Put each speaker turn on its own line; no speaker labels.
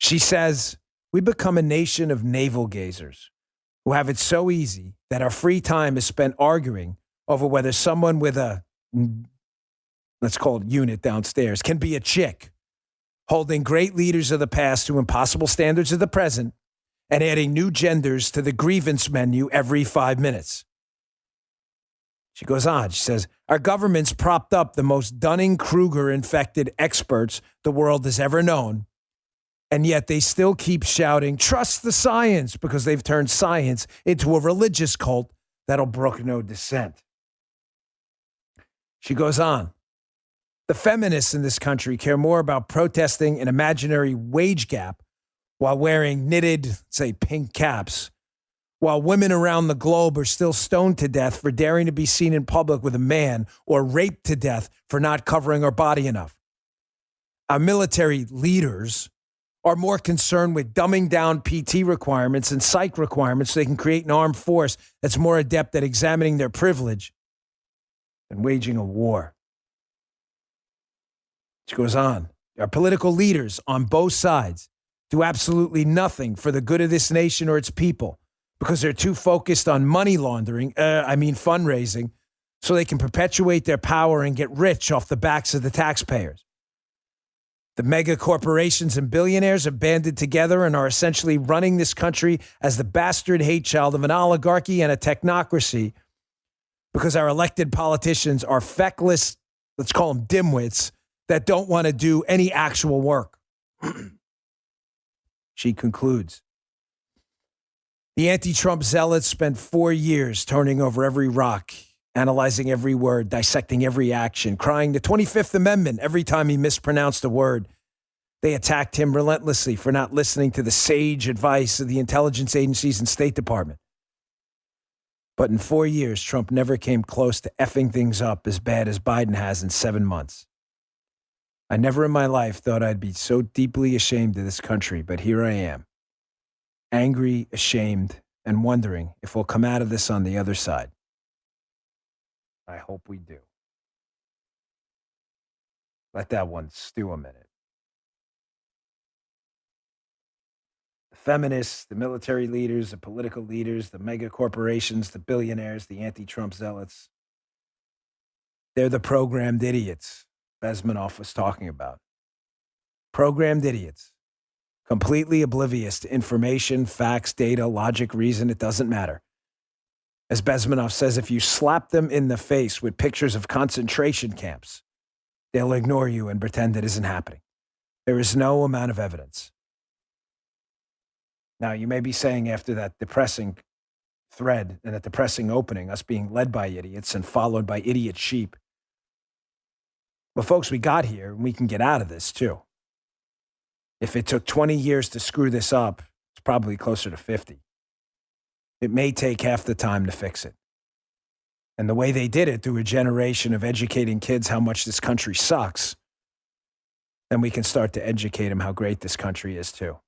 She says, we become a nation of navel gazers who have it so easy that our free time is spent arguing over whether someone with a, let's call it unit downstairs, can be a chick, holding great leaders of the past to impossible standards of the present and adding new genders to the grievance menu every 5 minutes. She goes on. She says, our government's propped up the most Dunning-Kruger infected experts the world has ever known. And yet they still keep shouting, trust the science, because they've turned science into a religious cult that'll brook no dissent. She goes on. The feminists in this country care more about protesting an imaginary wage gap while wearing knitted, say, pink caps, while women around the globe are still stoned to death for daring to be seen in public with a man or raped to death for not covering our body enough. Our military leaders are more concerned with dumbing down PT requirements and psych requirements so they can create an armed force that's more adept at examining their privilege than waging a war. She goes on. Our political leaders on both sides do absolutely nothing for the good of this nation or its people because they're too focused on money laundering, fundraising, so they can perpetuate their power and get rich off the backs of the taxpayers. The mega corporations and billionaires have banded together and are essentially running this country as the bastard hate child of an oligarchy and a technocracy because our elected politicians are feckless, let's call them dimwits, that don't want to do any actual work. She concludes. The anti-Trump zealots spent 4 years turning over every rock, analyzing every word, dissecting every action, crying the 25th Amendment every time he mispronounced a word. They attacked him relentlessly for not listening to the sage advice of the intelligence agencies and State Department. But in 4 years, Trump never came close to effing things up as bad as Biden has in 7 months. I never in my life thought I'd be so deeply ashamed of this country, but here I am. Angry, ashamed, and wondering if we'll come out of this on the other side. I hope we do. Let that one stew a minute. The feminists, the military leaders, the political leaders, the mega corporations, the billionaires, the anti-Trump zealots. They're the programmed idiots Bezmenov was talking about. Programmed idiots. Completely oblivious to information, facts, data, logic, reason. It doesn't matter. As Bezmenov says, if you slap them in the face with pictures of concentration camps, they'll ignore you and pretend it isn't happening. There is no amount of evidence. Now, you may be saying after that depressing thread and that depressing opening, us being led by idiots and followed by idiot sheep. Well, folks, we got here and we can get out of this too. If it took 20 years to screw this up, it's probably closer to 50. It may take half the time to fix it. And the way they did it through a generation of educating kids how much this country sucks, then we can start to educate them how great this country is too.